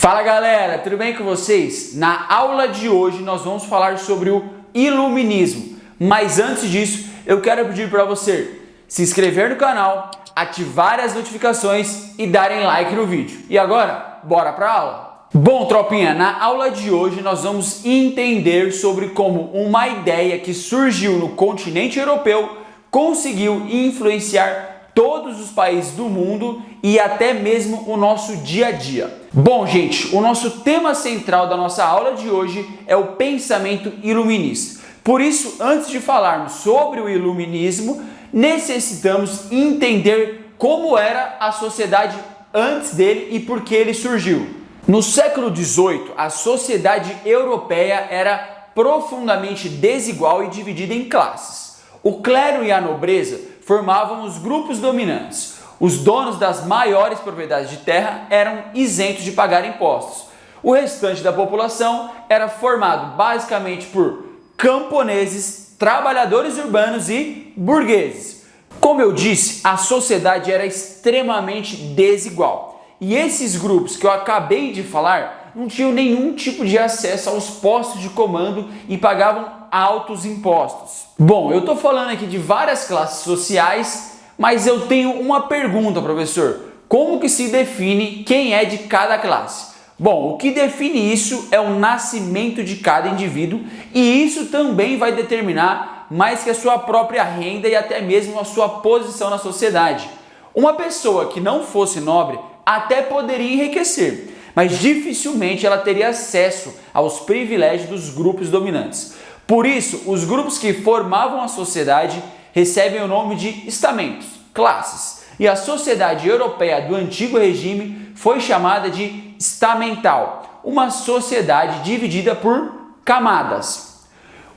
Fala galera, tudo bem com vocês? Na aula de hoje nós vamos falar sobre o iluminismo, mas antes disso eu quero pedir para você se inscrever no canal, ativar as notificações e darem like no vídeo. E agora, bora para a aula? Bom, tropinha, na aula de hoje nós vamos entender sobre como uma ideia que surgiu no continente europeu conseguiu influenciar todos os países do mundo e até mesmo o nosso dia a dia. Bom, gente, o nosso tema central da nossa aula de hoje é o pensamento iluminista. Por isso, antes de falarmos sobre o iluminismo, necessitamos entender como era a sociedade antes dele e por que ele surgiu. No século XVIII, a sociedade europeia era profundamente desigual e dividida em classes. O clero e a nobreza formavam os grupos dominantes. Os donos das maiores propriedades de terra eram isentos de pagar impostos. O restante da população era formado basicamente por camponeses, trabalhadores urbanos e burgueses. Como eu disse, a sociedade era extremamente desigual. E esses grupos que eu acabei de falar não tinham nenhum tipo de acesso aos postos de comando e pagavam altos impostos. Bom, eu estou falando aqui de várias classes sociais, mas eu tenho uma pergunta, professor. Como que se define quem é de cada classe? Bom, o que define isso é o nascimento de cada indivíduo e isso também vai determinar mais que a sua própria renda e até mesmo a sua posição na sociedade. Uma pessoa que não fosse nobre até poderia enriquecer, mas dificilmente ela teria acesso aos privilégios dos grupos dominantes. Por isso, os grupos que formavam a sociedade recebem o nome de estamentos, classes, e a sociedade europeia do antigo regime foi chamada de estamental, uma sociedade dividida por camadas.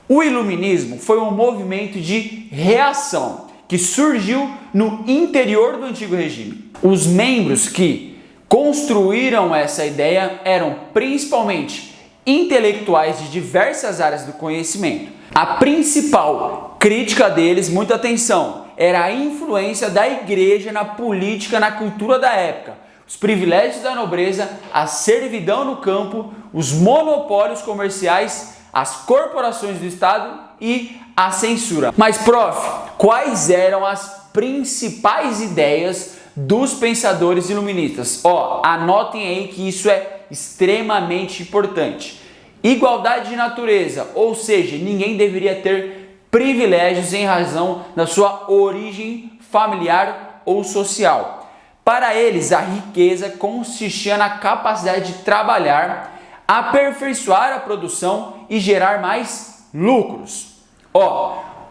O iluminismo foi um movimento de reação que surgiu no interior do antigo regime. Os membros que construíram essa ideia eram principalmente intelectuais de diversas áreas do conhecimento. A principal crítica deles, muita atenção, era a influência da igreja na política, na cultura da época, os privilégios da nobreza, a servidão no campo, os monopólios comerciais, as corporações do Estado e a censura. Mas, prof, quais eram as principais ideias dos pensadores iluministas? Anotem aí que isso é extremamente importante. Igualdade de natureza, ou seja, ninguém deveria ter privilégios em razão da sua origem familiar ou social. Para eles, a riqueza consistia na capacidade de trabalhar, aperfeiçoar a produção e gerar mais lucros.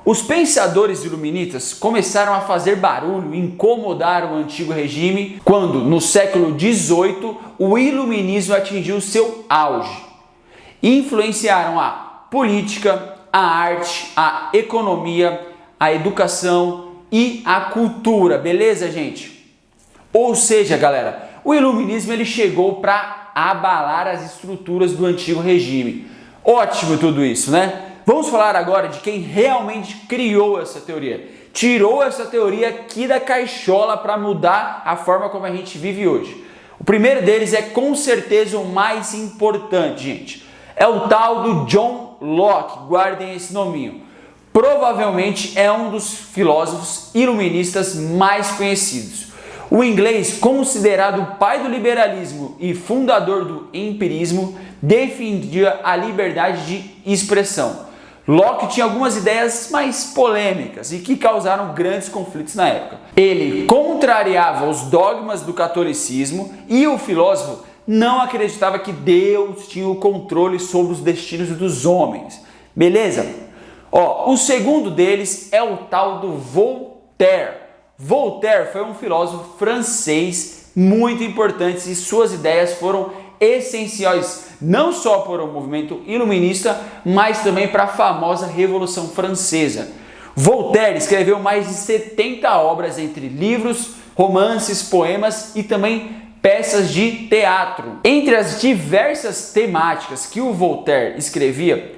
Os pensadores iluministas começaram a fazer barulho e incomodar o antigo regime quando, no século XVIII, o iluminismo atingiu seu auge. Influenciaram a política, a arte, a economia, a educação e a cultura, beleza, gente? Ou seja, galera, o iluminismo ele chegou para abalar as estruturas do antigo regime. Ótimo tudo isso, né? Vamos falar agora de quem realmente criou essa teoria. Tirou essa teoria aqui da caixola para mudar a forma como a gente vive hoje. O primeiro deles é com certeza o mais importante, gente. É o tal do John Locke, guardem esse nominho. Provavelmente é um dos filósofos iluministas mais conhecidos. O inglês, considerado o pai do liberalismo e fundador do empirismo, defendia a liberdade de expressão. Locke tinha algumas ideias mais polêmicas e que causaram grandes conflitos na época. Ele contrariava os dogmas do catolicismo e o filósofo não acreditava que Deus tinha o controle sobre os destinos dos homens. Beleza? O segundo deles é o tal do Voltaire. Voltaire foi um filósofo francês muito importante e suas ideias foram essenciais não só para o movimento iluminista, mas também para a famosa Revolução Francesa. Voltaire escreveu mais de 70 obras entre livros, romances, poemas e também peças de teatro. Entre as diversas temáticas que o Voltaire escrevia,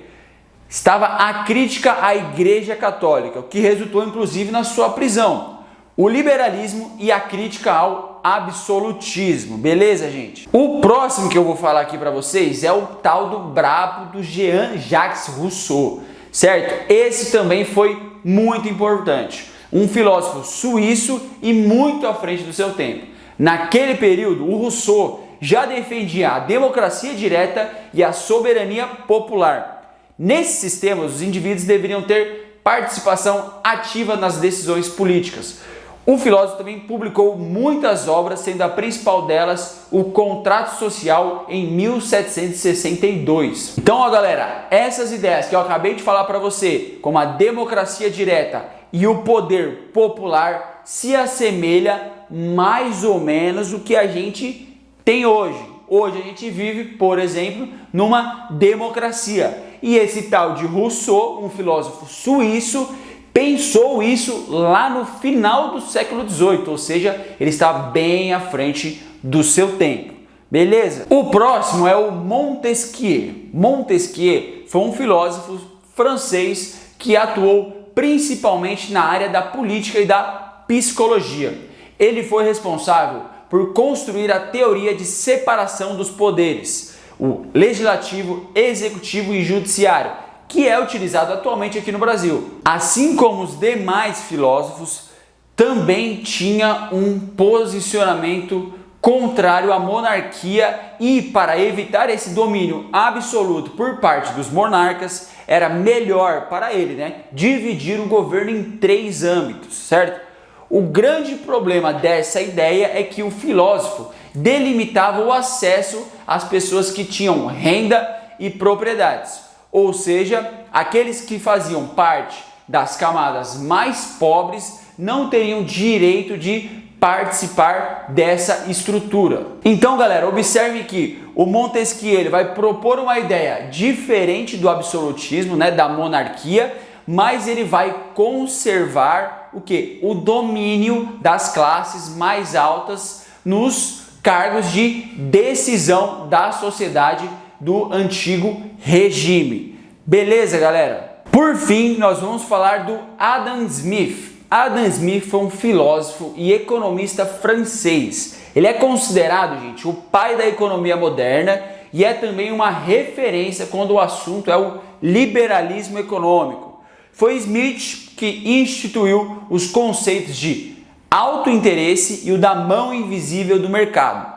estava a crítica à Igreja Católica, o que resultou inclusive na sua prisão. o liberalismo e a crítica ao absolutismo, beleza, gente? O próximo que eu vou falar aqui para vocês é o tal do brabo do Jean-Jacques Rousseau, certo? Esse também foi muito importante, um filósofo suíço e muito à frente do seu tempo. Naquele período, o Rousseau já defendia a democracia direta e a soberania popular. Nesses sistemas, os indivíduos deveriam ter participação ativa nas decisões políticas. O filósofo também publicou muitas obras, sendo a principal delas o Contrato Social em 1762. Então, ó, galera, essas ideias que eu acabei de falar para você, como a democracia direta e o poder popular, se assemelha mais ou menos o que a gente tem hoje. Hoje a gente vive, por exemplo, numa democracia. E esse tal de Rousseau, um filósofo suíço, pensou isso lá no final do século XVIII, ou seja, ele está bem à frente do seu tempo. Beleza? O próximo é o Montesquieu. Montesquieu foi um filósofo francês que atuou principalmente na área da política e da psicologia. Ele foi responsável por construir a teoria de separação dos poderes, o legislativo, executivo e judiciário, que é utilizado atualmente aqui no Brasil. Assim como os demais filósofos, também tinha um posicionamento contrário à monarquia e, para evitar esse domínio absoluto por parte dos monarcas, era melhor para ele, dividir o governo em 3 âmbitos, certo? O grande problema dessa ideia é que o filósofo delimitava o acesso às pessoas que tinham renda e propriedades, ou seja, aqueles que faziam parte das camadas mais pobres não teriam direito de participar dessa estrutura. Então, galera, observe que o Montesquieu ele vai propor uma ideia diferente do absolutismo, da monarquia, mas ele vai conservar o quê? O domínio das classes mais altas nos cargos de decisão da sociedade do antigo regime. Beleza, galera? Por fim, nós vamos falar do Adam Smith. Adam Smith foi um filósofo e economista francês. Ele é considerado, gente, o pai da economia moderna e é também uma referência quando o assunto é o liberalismo econômico. Foi Smith que instituiu os conceitos de autointeresse e o da mão invisível do mercado.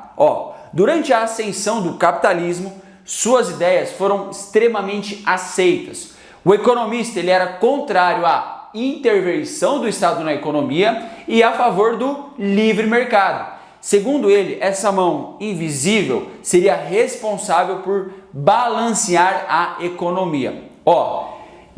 Durante a ascensão do capitalismo, suas ideias foram extremamente aceitas. O economista ele era contrário à intervenção do Estado na economia e a favor do livre mercado. Segundo ele, essa mão invisível seria responsável por balancear a economia.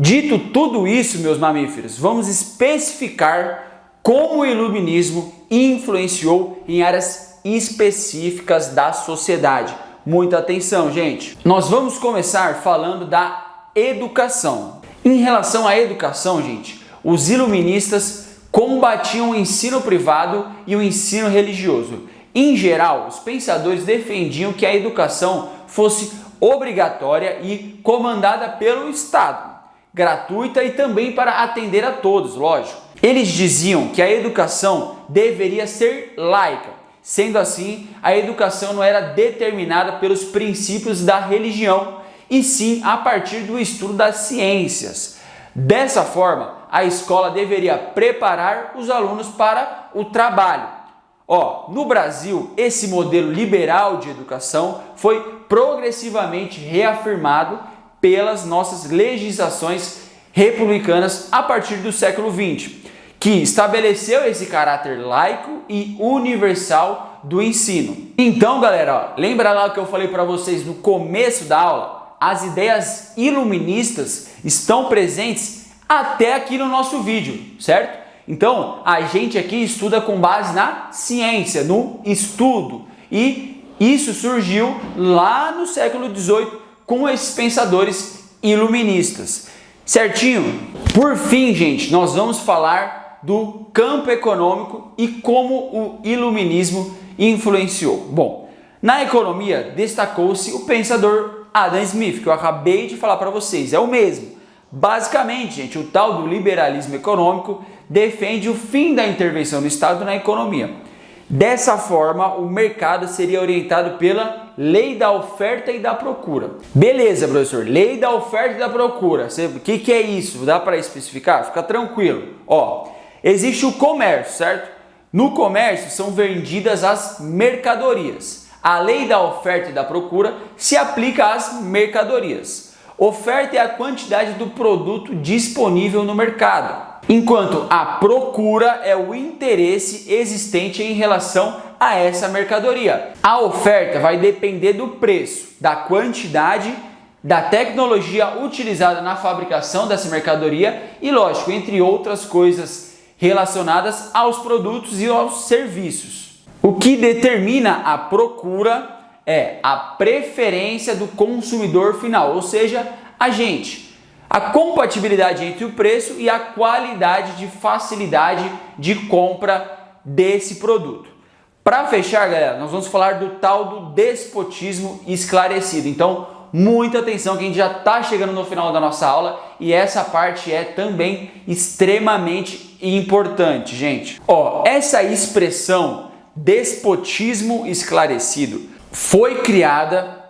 Dito tudo isso, meus mamíferos, vamos especificar como o iluminismo influenciou em áreas específicas da sociedade. Muita atenção, gente. Nós vamos começar falando da educação. Em relação à educação, gente, os iluministas combatiam o ensino privado e o ensino religioso. Em geral, os pensadores defendiam que a educação fosse obrigatória e comandada pelo Estado, gratuita e também para atender a todos, lógico. Eles diziam que a educação deveria ser laica. Sendo assim, a educação não era determinada pelos princípios da religião, e sim a partir do estudo das ciências. Dessa forma, a escola deveria preparar os alunos para o trabalho. No Brasil, esse modelo liberal de educação foi progressivamente reafirmado pelas nossas legislações republicanas a partir do século XX, que estabeleceu esse caráter laico e universal do ensino. Então, galera, lembra lá o que eu falei para vocês no começo da aula? As ideias iluministas estão presentes até aqui no nosso vídeo, certo? Então, a gente aqui estuda com base na ciência, no estudo. E isso surgiu lá no século XVIII com esses pensadores iluministas. Certinho? Por fim, gente, nós vamos falar do campo econômico e como o iluminismo influenciou. Bom, na economia destacou-se o pensador Adam Smith, que eu acabei de falar para vocês, é o mesmo. Basicamente, gente, o tal do liberalismo econômico defende o fim da intervenção do Estado na economia. Dessa forma, o mercado seria orientado pela lei da oferta e da procura. Beleza, professor, lei da oferta e da procura. O que é isso? Dá para especificar? Fica tranquilo. Ó, existe o comércio, certo? No comércio são vendidas as mercadorias. A lei da oferta e da procura se aplica às mercadorias. Oferta é a quantidade do produto disponível no mercado, enquanto a procura é o interesse existente em relação a essa mercadoria. A oferta vai depender do preço, da quantidade, da tecnologia utilizada na fabricação dessa mercadoria e, lógico, entre outras coisas relacionadas aos produtos e aos serviços. O que determina a procura é a preferência do consumidor final, ou seja, a gente. A compatibilidade entre o preço e a qualidade de facilidade de compra desse produto. Para fechar, galera, nós vamos falar do tal do despotismo esclarecido. Então, muita atenção que a gente já está chegando no final da nossa aula e essa parte é também extremamente importante, gente. Ó, essa expressão despotismo esclarecido foi criada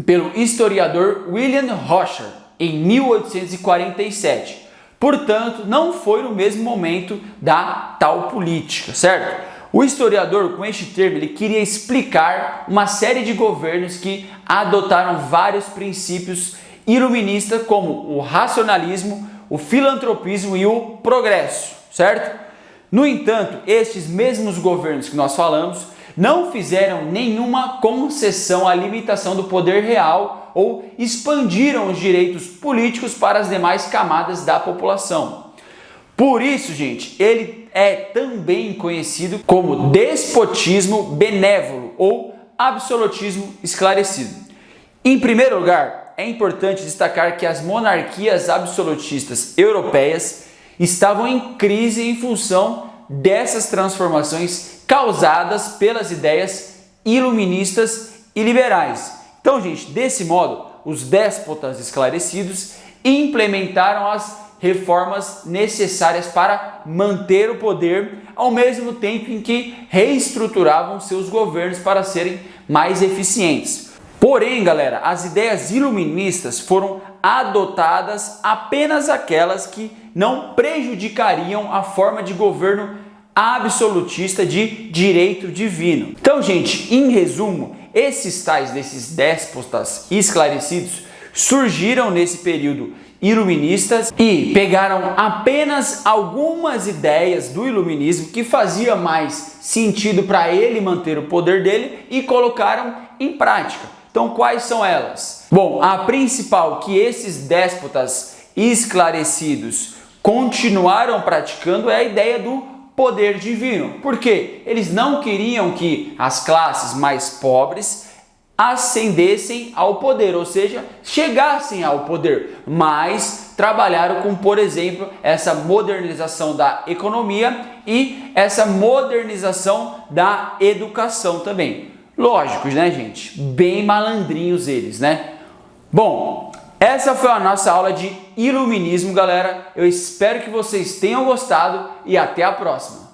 pelo historiador William Roscher em 1847. Portanto, não foi no mesmo momento da tal política, certo? O historiador, com este termo, ele queria explicar uma série de governos que adotaram vários princípios iluministas, como o racionalismo, o filantropismo e o progresso, certo? No entanto, estes mesmos governos que nós falamos não fizeram nenhuma concessão à limitação do poder real ou expandiram os direitos políticos para as demais camadas da população. Por isso, gente, ele é também conhecido como despotismo benévolo ou absolutismo esclarecido. Em primeiro lugar, é importante destacar que as monarquias absolutistas europeias estavam em crise em função dessas transformações causadas pelas ideias iluministas e liberais. Então, gente, desse modo, os déspotas esclarecidos implementaram as reformas necessárias para manter o poder, ao mesmo tempo em que reestruturavam seus governos para serem mais eficientes. Porém, galera, as ideias iluministas foram adotadas apenas aquelas que não prejudicariam a forma de governo absolutista de direito divino. Então, gente, em resumo, desses déspotas esclarecidos surgiram nesse período iluministas e pegaram apenas algumas ideias do iluminismo que fazia mais sentido para ele manter o poder dele e colocaram em prática. Então, quais são elas? Bom, a principal que esses déspotas esclarecidos continuaram praticando é a ideia do poder divino. Por quê? Eles não queriam que as classes mais pobres ascendessem ao poder, ou seja, chegassem ao poder, mas trabalharam com, por exemplo, essa modernização da economia e essa modernização da educação também. Lógicos, né, gente? Bem malandrinhos eles, né? Bom, essa foi a nossa aula de iluminismo, galera. Eu espero que vocês tenham gostado e até a próxima.